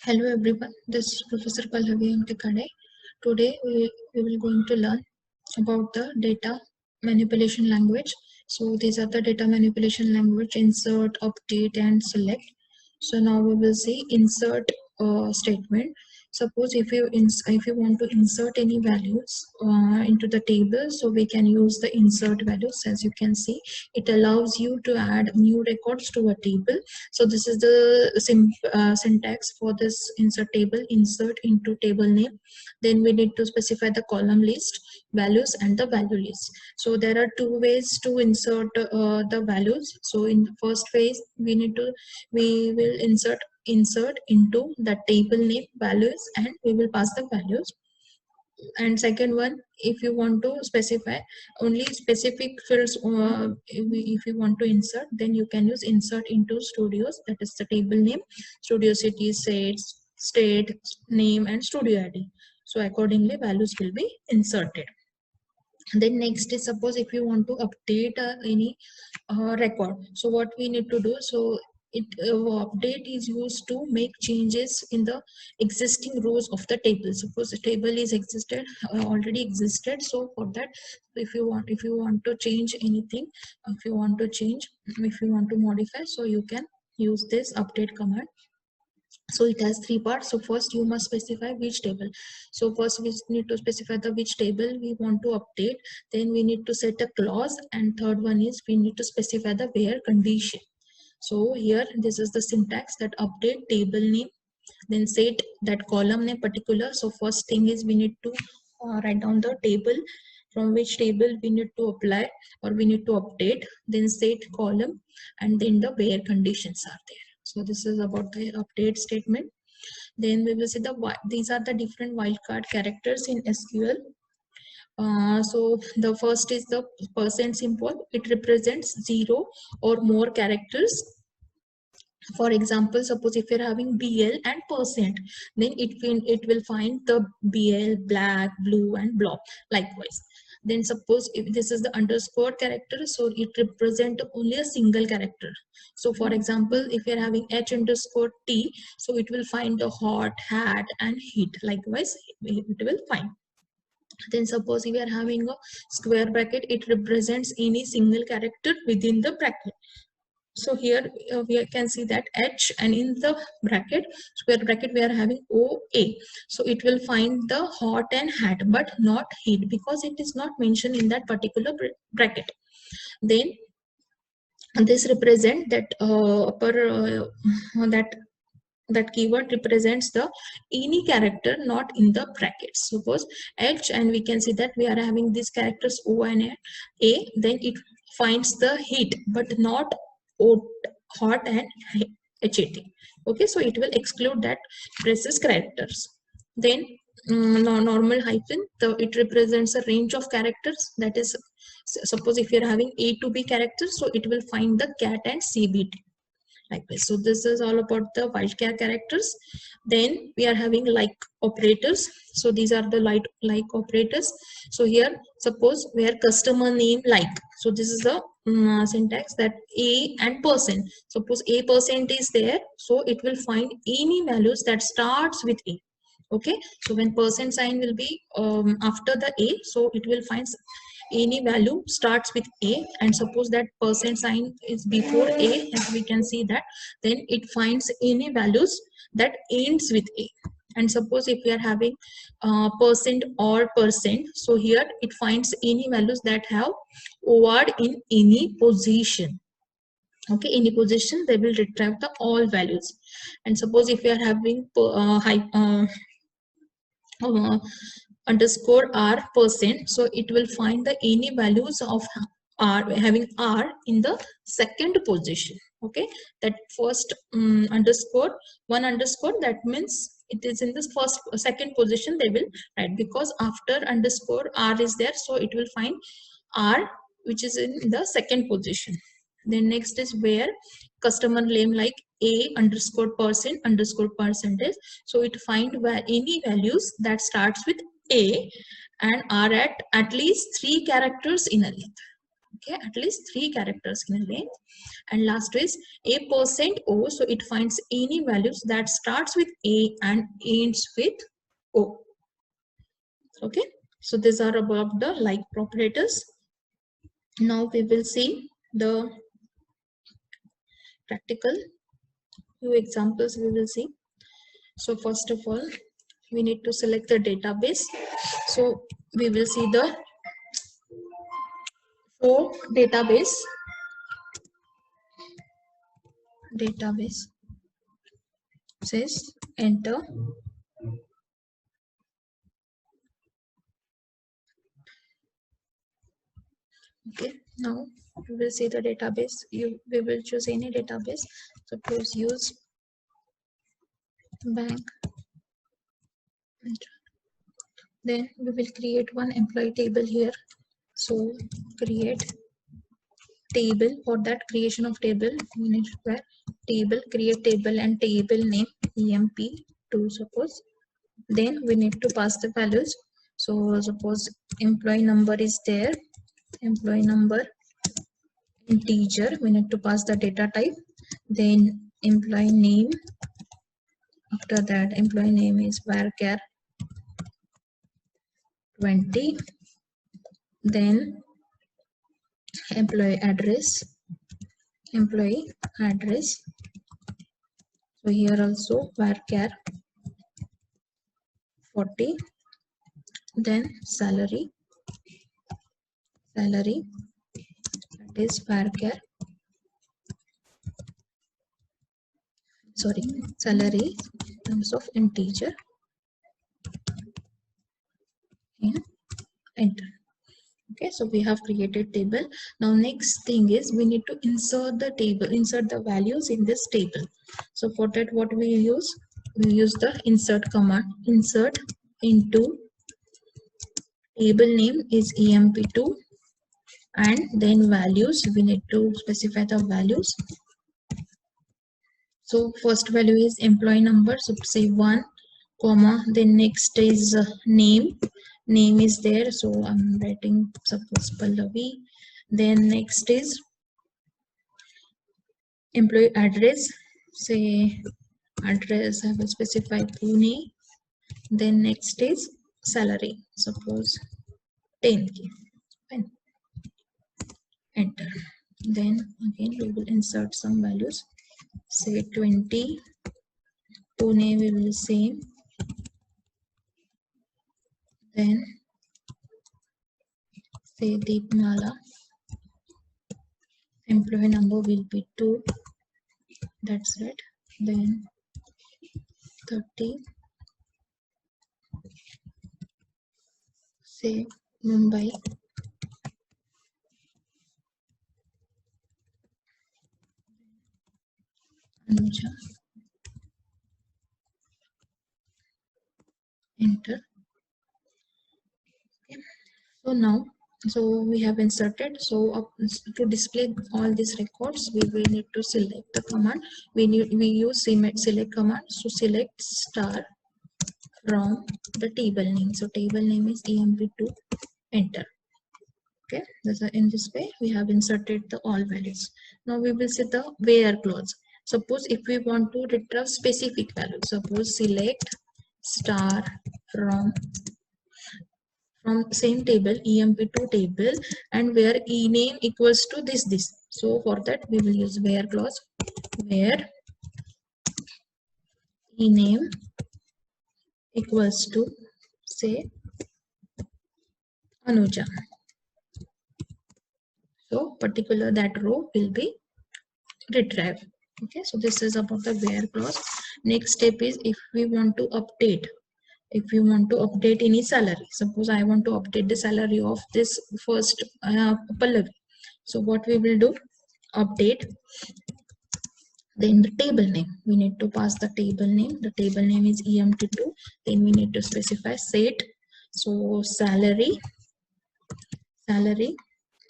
Hello everyone, this is Professor Pallavi Amtikade. Today we will going to learn about the data manipulation language. So these are the data manipulation language: insert, update and select. So now we will see insert statement. Suppose if you want to insert any values into the table, so we can use the insert values. As you can see, it allows you to add new records to a table. So this is the syntax for this insert table: insert into table name. Then we need to specify the column list, values and the value list. So there are two ways to insert the values. So in the first phase, we will insert into the table name values, and we will pass the values. And second one, if you want to specify only specific fields, if you want to insert, then you can use insert into studios, that is the table name, studio city, state name and studio id. So accordingly values will be inserted. Then next is, suppose if you want to update any record, so what we need to do, so update is used to make changes in the existing rows of the table. Suppose the table is already existed, so for that, if you want to change anything, if you want to modify, so you can use this update command. So it has three parts. So first you must specify which table. So first we need to specify the which table we want to update. Then we need to set a clause, and third one is we need to specify the where condition. So here this is the syntax: that update table name, then set that column name particular. So first thing is we need to write down the table, from which table we need to apply or we need to update, then set column, and then the where conditions are there. So this is about the update statement. Then we will see these are the different wildcard characters in SQL. So the first is the percent symbol. It represents 0 or more characters. For example, suppose if you're having BL and percent, then it will find the BL, black, blue and blob likewise. Then suppose if this is the underscore character, so it represent only a single character. So for example, if you're having H underscore T, so it will find the hot, hat and heat likewise it will find. Then suppose if we are having a square bracket, it represents any single character within the bracket. So here we can see that H, and in the bracket, square bracket, we are having OA. So it will find the hot and hat, but not heat, because it is not mentioned in that particular bracket. Then this represent that that keyword represents the any character not in the brackets. Suppose H, and we can see that we are having these characters O and A, then it finds the heat but not hot and HAT. Okay, so it will exclude that braces characters. Then normal hyphen, it represents a range of characters. That is, suppose if you're having A to B characters, so it will find the cat and CBT like this. So this is all about the wildcard characters. Then we are having like operators. So these are the like operators. So here, suppose where customer name like, so this is the syntax, that A and percent. Suppose A percent is there, so it will find any values that starts with A. Okay, so when percent sign will be after the A, so it will find any value starts with A, and suppose that percent sign is before A, as we can see that, then it finds any values that ends with A. And suppose if we are having percent or percent, so here it finds any values that have OR in any position. Okay, any position, they will retrieve the all values. And suppose if we are having underscore R percent, so it will find the any values of R, having R in the second position. Okay, that first underscore, one underscore, that means it is in this second position they will write, because after underscore R is there, so it will find R which is in the second position. Then next is where customer name like A underscore percent underscore percentage, so it find any values that starts with A and are at least 3 characters in a length. Okay, at least 3 characters in length. And last is a%o, so it finds any values that starts with a and ends with o. Okay, so these are about the like operators. Now we will see the practical few examples we will see. So first of all, we need to select the database. So we will see the database says enter. Okay, now we will see the database. We will choose any database. Suppose use bank. Then we will create one employee table here. So create table. For that creation of table, we need to write table, create table and table name emp2 suppose. Then we need to pass the values. So suppose employee number is there, employee number integer, we need to pass the data type. Then employee name, after that employee name is varchar 20. Then employee address, so here also varchar 40. Then salary, that is varchar, salary in terms of integer, and enter. Okay, so we have created table. Now next thing is we need to insert the values in this table. So for that, what we use the insert command. Insert into table name is emp2, and then values, we need to specify the values. So first value is employee number, so say 1 comma, then next is name is there, so I'm writing suppose Pallavi. Then next is employee address, say address I will specify Pune. Then next is salary, suppose 10k. Fine. Enter. Then again we will insert some values, say 20. Pune we will say. Then say Deepmala, employee number will be 2, that's it. Then 30, say Mumbai, Anuja, enter. Okay. So now, so we have inserted. So to display all these records, we will need to select the command. We use select command. So select star from the table name. So table name is emp2, enter. Okay, in this way we have inserted the all values. Now we will see the where clause. Suppose if we want to retrieve specific value, suppose select star from same table emp2 table, and where ename equals to this. So for that we will use where clause, where ename equals to say Anuja. So particular that row will be retrieved. Okay, so this is about the where clause. Next step is if we want to update any salary. Suppose I want to update the salary of this first Pallavi. So what we will do, update. Then the table name, we need to pass the table name. The table name is emp2. Then we need to specify set. So salary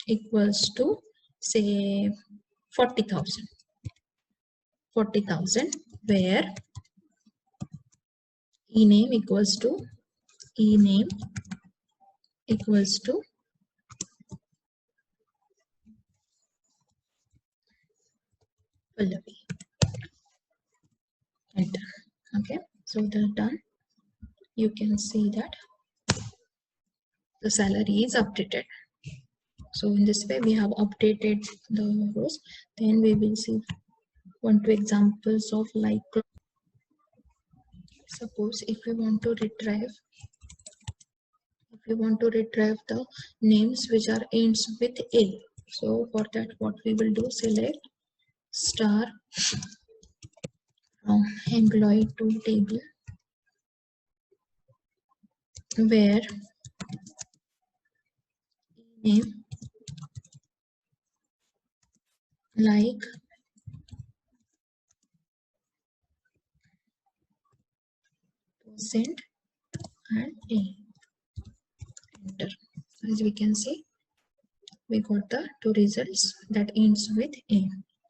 equals to say 40,000. Where ename equals to Pallavi. Enter. Okay, so they're done. You can see that the salary is updated. So in this way we have updated the rows. Then we will see one two examples of like, suppose if we want to retrieve the names which are ends with A. So for that what we will do, select star from employee to table where name like percent and A. Enter. As we can see, we got the two results that ends with A.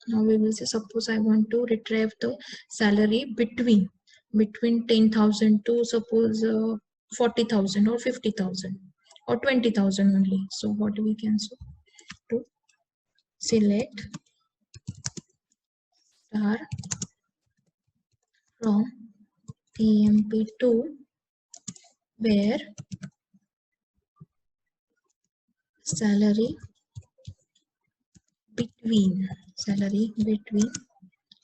Now we will say, suppose I want to retrieve the salary between 10,000 to suppose 40,000 or 50,000 or 20,000 only. So what we can do, select star from EMP2 where salary between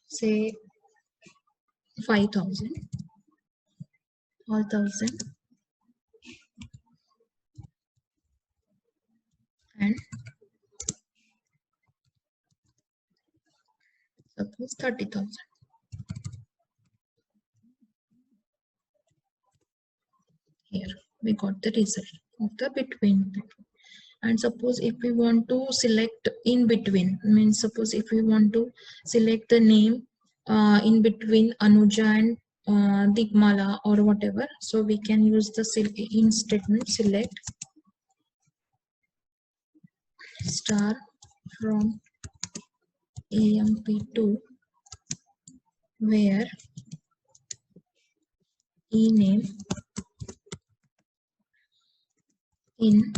say 5,000 or 1,000 and suppose 30,000. Here we got the result of the between. And suppose if we want to select in between, means suppose if we want to select the name in between Anuja and Digmala or whatever, so we can use the in statement, select star from EMP2 where name in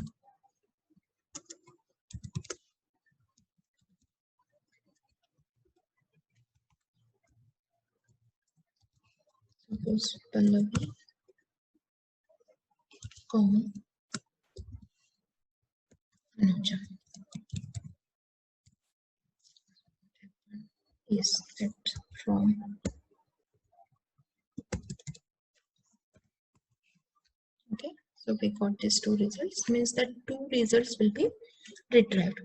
suppose Pallavi, comma Anuja is set from. Okay, so we got these two results, means that two results will be retrieved.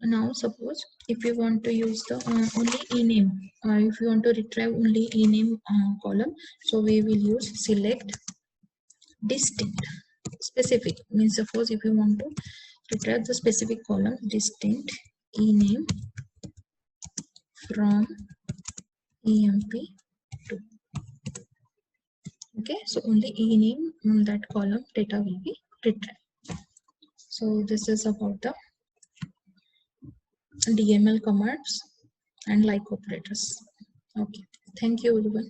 Now suppose if you want to use the only ename, if you want to retrieve only ename column, so we will use select distinct. Specific means suppose if you want to retrieve the specific column, distinct ename from EMP2. Okay, so only ename that column data will be retrieved. So this is about the DML commands and like operators. Okay, thank you everyone.